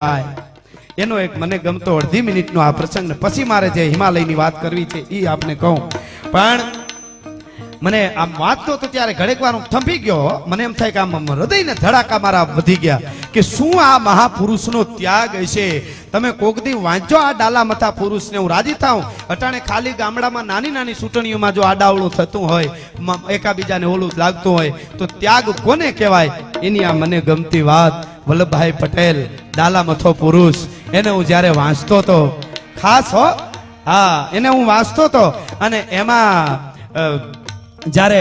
એનો એક મને ગમતો અડધી મિનિટનો આ પ્રસંગ ને પછી મારે જે હિમાલયની વાત કરવી છે એ આપને કહું પણ મને આમ વાંચતો તો ત્યારે ઘડીક વાર હું થંભી ગયો મને એમ થાય કે આમ હૃદયને ધડાકા મારા વધી ગયા કે શું આ મહાપુરુષનો ત્યાગ હશે તમે કોક દી વાંચો આ ડાલા મથા પુરુષને હું રાજી થાઉં અટાણે ખાલી ગામડામાં નાની નાની ચૂંટણીઓમાં જો આડાવડું થતું હોય એકાબીજાને ઓલું લાગતું હોય તો ત્યાગ કોને કહેવાય એની આ મને ગમતી વાત વલ્લભભાઈ પટેલ ડાલા મથો પુરુષ એને હું જ્યારે વાંચતો તો ખાસ હો હા એને હું વાંચતો તો અને એમાં જ્યારે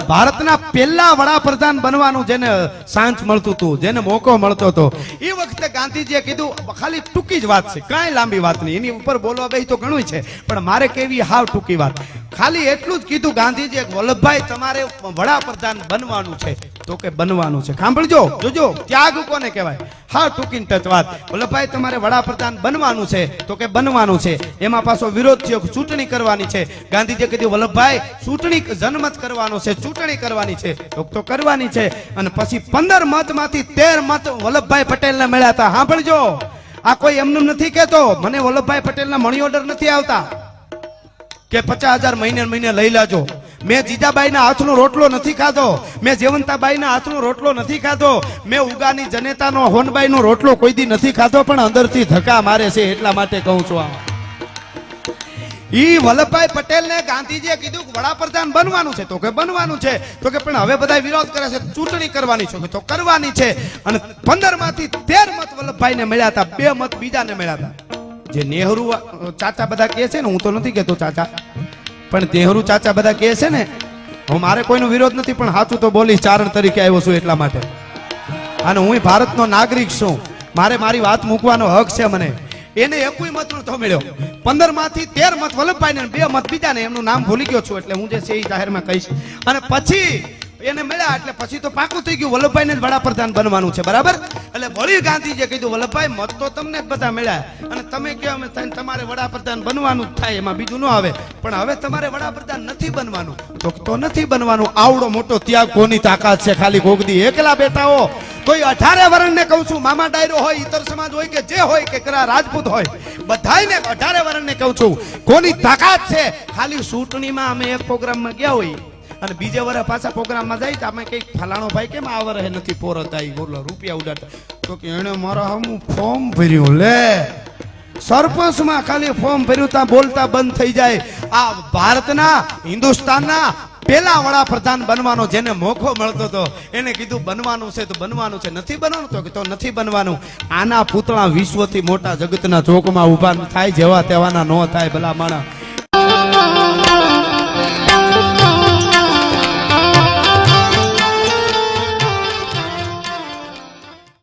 ભારતના પહેલા વડાપ્રધાન બનવાનું જેને સાંચ મળતું હતું જેને મોકો મળતો હતો એ વખતે ગાંધીજીએ કીધું ખાલી ટૂંકી જ વાત છે કાંઈ લાંબી વાત નહીં એની ઉપર બોલવા બેસી તો ઘણું છે પણ મારે કેવી હાવ ટૂંકી વાત ખાલી એટલું જ કીધું ગાંધીજીએ વલ્લભભાઈ તમારે વડાપ્રધાન બનવાનું છે તો કે બનવાનું છે સાંભળજો જોજો ત્યાગ કોને કહેવાય હા ટૂંકી ટચ વાત વલ્લભભાઈ તમારે વડાપ્રધાન બનવાનું છે તો કે બનવાનું છે એમાં પાછો વિરોધ થયો ચૂંટણી કરવાની છે ગાંધીજીએ કીધું વલ્લભભાઈ ચૂંટણી જનમત કરવાનો છે ચૂંટણી કરવાની છે તો કરવાની છે અને પછી 15 મતમાંથી 13 મત વલ્લભભાઈ પટેલને મળ્યા હતા સાંભળજો આ કોઈ એમનું નથી કહેતો મને વલ્લભભાઈ પટેલના મની ઓર્ડર નથી આવતા કે 50,000 મહિને લઈ લાજો મેં જીજાબાઈના હાથનો રોટલો નથી ખાધો મેં જેવંતાબાઈના હાથનો રોટલો નથી ખાધો મેં ઉગાની જનેતાનો હોનબાઈનો રોટલો કોઈ દી નથી ખાધો પણ અંદરથી ધક્કા મારે છે એટલા માટે કહું છું આ ઈ વલ્લભભાઈ પટેલને ગાંધીજીએ કીધું વડાપ્રધાન બનવાનું છે તો કે બનવાનું છે તો કે પણ હવે બધા વિરોધ કરે છે ચૂંટણી કરવાની છે તો કરવાની છે અને 15 માંથી 13 મત વલ્લભભાઈને મળ્યા હતા 2 મત બીજાને મળ્યા હતા જે નહેરુ ચાચા બધા કહે છે ને હું તો નથી કહેતો ચાચા પણ નહેરુ ચાચા બધા કહે છે ને હું મારે કોઈનો વિરોધ નથી પણ સાચું તો બોલીશ ચારણ તરીકે આવ્યો છું એટલા માટે અને હું ભારતનો નાગરિક છું મારે મારી વાત મૂકવાનો હક છે મને એને એકુય મત નતો મળ્યો 15 માંથી 13 મત વલ્લભભાઈને 2 મત બીજાને એમનું નામ ભૂલી ગયો છું એટલે હું જે છે એ જાહેરમાં કહીશ અને પછી એને મળ્યા એટલે પછી તો પાકું થઈ ગયું વલ્લભભાઈને જ વડાપ્રધાન બનવાનું છે બરાબર એટલે વળી ગાંધીજીએ કીધું વલ્લભભાઈ મત તો તમને જ બધા મળ્યા અને તમે કહો અમે તમારે વડાપ્રધાન બનવાનું જ થાય એમાં બીજું ન આવે પણ હવે તમારે વડાપ્રધાન નથી બનવાનું તો નથી બનવાનું આવડો મોટો ત્યાગ કોની તાકાત છે ખાલી ગોગદી એકલા બેઠા હો કોઈ 18 વર્ણને કહું છું મામા ડાયરો હોય ઇતર સમાજ હોય કે જે હોય કે કરા રાજપૂત હોય બધાયને 18 વર્ણને કહું છું કોની તાકાત છે ખાલી ચૂંટણીમાં અમે એક પ્રોગ્રામમાં ગયા હોય અને બીજે વરે પાછા પ્રોગ્રામમાં જાય તો અમે કઈ ફલાણો ભાઈ કેમ આ વરે નથી પોરત આવી બોલો રૂપિયા ઉડાડતા તો કે એને મારા હમું ફોર્મ ભર્યું લે સરપંચમાં ખાલી ફોર્મ ભર્યું તા બોલતા બંધ થઈ જાય આ ભારતના હિન્દુસ્તાનના પેલા વડાપ્રધાન બનવાનો જેને મોકો મળતો હતો એને કીધું બનવાનું છે તો બનવાનું છે નથી બનવાનું તો નથી બનવાનું આના પૂતળા વિશ્વથી મોટા જગતના ચોકમાં ઉભા થાય જેવા તેવાના ન થાય ભલા માણા